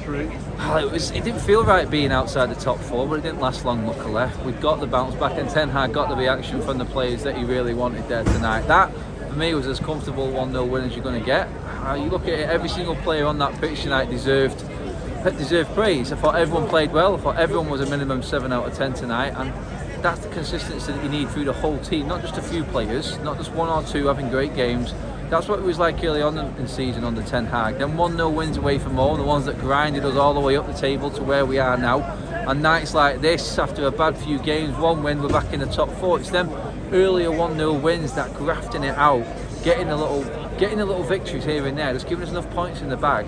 Well, it didn't feel right being outside the top four, but it didn't last long, luckily. We got the bounce back, and Ten Hag got the reaction from the players that he really wanted there tonight. That, for me, was as comfortable 1-0 win as you're going to get. You look at it, every single player on that pitch tonight deserved praise. I thought everyone played well. I thought everyone was a minimum 7 out of 10 tonight, and that's the consistency that you need through the whole team, not just a few players, not just one or two having great games. That's what it was like early on in the season under Ten Hag. Then 1-0 wins away from home, the ones that grinded us all the way up the table to where we are now. And nights like this, after a bad few games, 1 win, we're back in the top 4. It's them earlier 1-0 wins, that grafting it out, getting the little victories here and there, just giving us enough points in the bag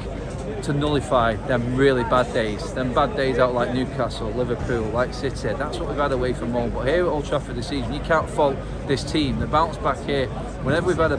to nullify them really bad days. Them bad days out like Newcastle, Liverpool, like City. That's what we've had away from home. But here at Old Trafford this season, you can't fault this team. The bounce back here, whenever we've had a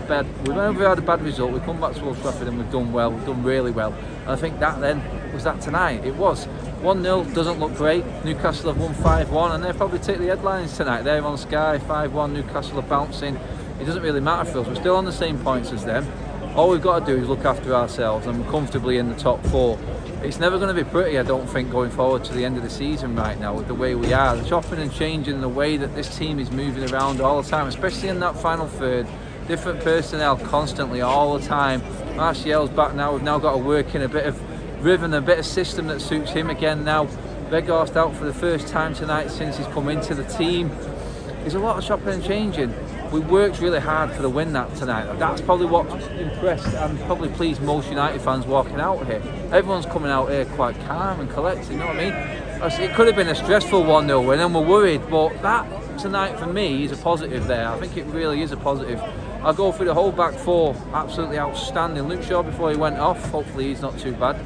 bad result, we come back to Old Trafford and we've done well. We've done really well. And I think that then was that tonight. It was 1-0, doesn't look great. Newcastle have won 5-1, and they'll probably take the headlines tonight. They're on Sky, 5-1. Newcastle are bouncing. It doesn't really matter for us. We're still on the same points as them. All we've got to do is look after ourselves, and we're comfortably in the top 4. It's never going to be pretty, I don't think, going forward to the end of the season right now with the way we are. The chopping and changing, the way that this team is moving around all the time, especially in that final third. Different personnel constantly, all the time. Martial's back now. We've now got to work in a bit of rhythm, a bit of system that suits him again now. Weghorst out for the first time tonight since he's come into the team. There's a lot of chopping and changing. We worked really hard for the win that tonight. That's probably what impressed and probably pleased most United fans walking out here. Everyone's coming out here quite calm and collected, you know what I mean? It could have been a stressful 1-0 win and we're worried, but that tonight for me is a positive there. I think it really is a positive. I'll go through the whole back 4, absolutely outstanding. Luke Shaw, before he went off, hopefully he's not too bad,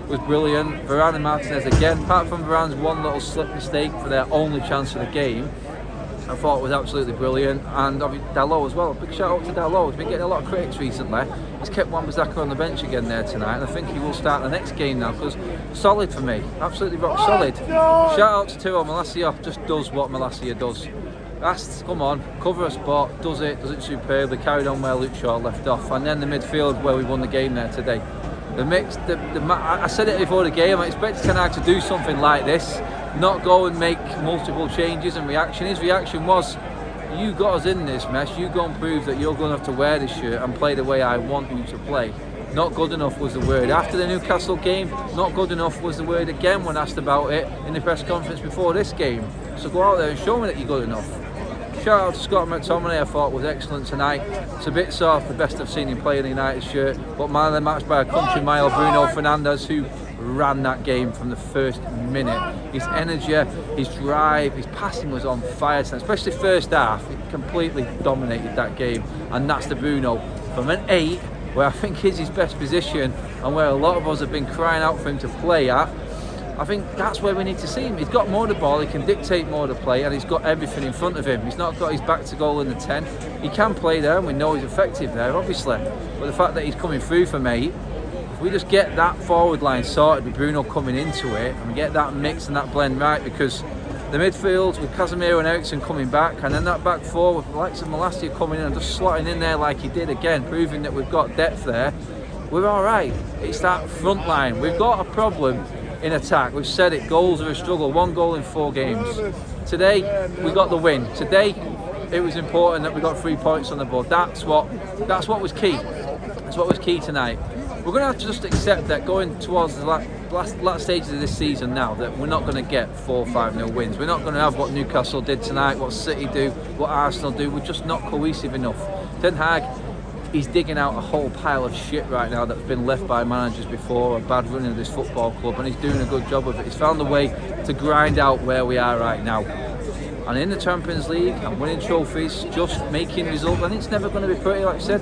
was brilliant. Varane and Martinez again, apart from Varane's one little slip mistake for their only chance of the game, I thought it was absolutely brilliant. And obviously Dalot as well. A big shout out to Dalot. He's been getting a lot of critics recently. He's kept Wan-Bissaka on the bench again there tonight, and I think he will start the next game now, because solid for me, absolutely rock solid. Shout out to Tiro. Malacia just does what Malacia does. Come on, cover a spot, does it superbly, carried on where Luke Shaw left off, and then the midfield where we won the game there today. The mix, I said it before the game, I expected Ten Hag to do something like this, not go and make multiple changes and reaction. His reaction was, you got us in this mess, you go and prove that you're going to have to wear this shirt and play the way I want you to play. Not good enough was the word. After the Newcastle game, not good enough was the word again when asked about it in the press conference before this game. So go out there and show me that you're good enough. Shout out to Scott McTominay, I thought was excellent tonight. It's a bit soft, the best I've seen him play in the United shirt, but man of the match by a country mile, Bruno Fernandes, who ran that game from the first minute. His energy, his drive, his passing was on fire tonight, especially first half. He completely dominated that game, and that's the Bruno from an 8, where I think is his best position and where a lot of us have been crying out for him to play at. I think that's where we need to see him. He's got more of the ball, he can dictate more of the play, and he's got everything in front of him. He's not got his back to goal in the 10. He can play there, and we know he's effective there, obviously. But the fact that he's coming through for me, if we just get that forward line sorted with Bruno coming into it, and we get that mix and that blend right, because the midfield with Casemiro and Eriksen coming back, and then that back 4 with the likes of Malacia coming in and just slotting in there like he did again, proving that we've got depth there, we're all right. It's that front line. We've got a problem in attack. We've said it, goals are a struggle. 1 goal in 4 games. Today we got the win. Today it was important that we got 3 points on the board. That's what was key. That's what was key tonight. We're going to have to just accept that going towards the last stages of this season now, that we're not going to get 4-5-0 wins. We're not going to have what Newcastle did tonight, what City do, what Arsenal do. We're just not cohesive enough. Ten Hag, he's digging out a whole pile of shit right now that's been left by managers before, a bad running of this football club, and he's doing a good job of it. He's found a way to grind out where we are right now. And in the Champions League and winning trophies, just making results, and it's never going to be pretty, like I said.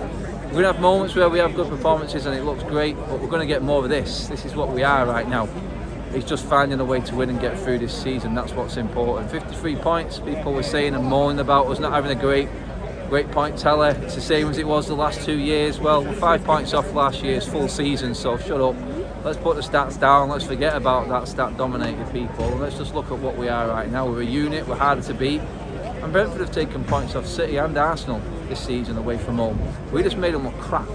We're going to have moments where we have good performances and it looks great, but we're going to get more of this. This is what we are right now. It's just finding a way to win and get through this season. That's what's important. 53 points, people were saying and moaning about us not having a great point teller. It's the same as it was the last 2 years. Well, we're 5 points off last year's full season, so shut up. Let's put the stats down. Let's forget about that stat-dominated people. And let's just look at what we are right now. We're a unit. We're harder to beat. And Brentford have taken points off City and Arsenal this season away from home. We just made them look crap.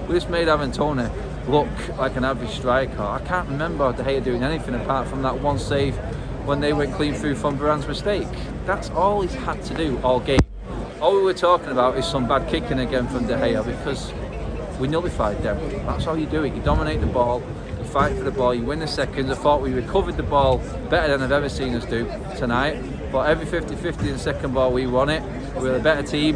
We just made Tony look like an average striker. I can't remember De Gea doing anything apart from that one save when they went clean through from Varane's mistake. That's all he's had to do all game. All we were talking about is some bad kicking again from De Gea, because we nullified them. That's how you do it. You dominate the ball, you fight for the ball, you win the seconds. I thought we recovered the ball better than I've ever seen us do tonight. But every 50-50 in the second ball, we won it. We were a better team,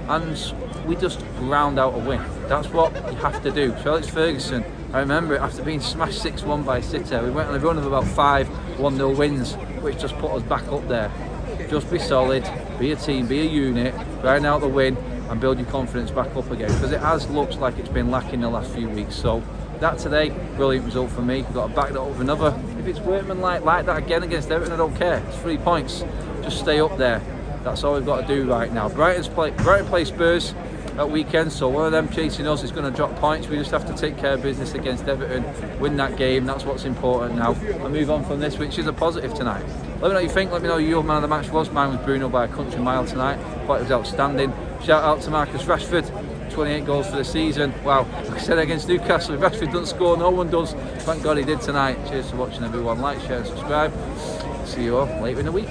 and we just ground out a win. That's what you have to do. Felix Ferguson, I remember it, after being smashed 6-1 by City, we went on a run of about 5 1-0 wins, which just put us back up there. Just be solid, be a team, be a unit, grind out the win, and build your confidence back up again, because it has looked like it's been lacking the last few weeks. So that today, brilliant result for me. We've got to back that up with another. If it's workmanlike like that again against Everton, I don't care. It's 3 points. Just stay up there. That's all we've got to do right now. Brighton play Spurs at weekend, so one of them chasing us is going to drop points. We just have to take care of business against Everton, win that game. That's what's important now, and move on from this, which is a positive tonight. Let me know what you think. Let me know who your man of the match was. Mine was Bruno by a country mile tonight. Thought it was outstanding. Shout out to Marcus Rashford, 28 goals for the season. Wow, like I said against Newcastle, if Rashford doesn't score, no one does. Thank God he did tonight. Cheers for watching, everyone. Like, share and subscribe. See you all later in the week.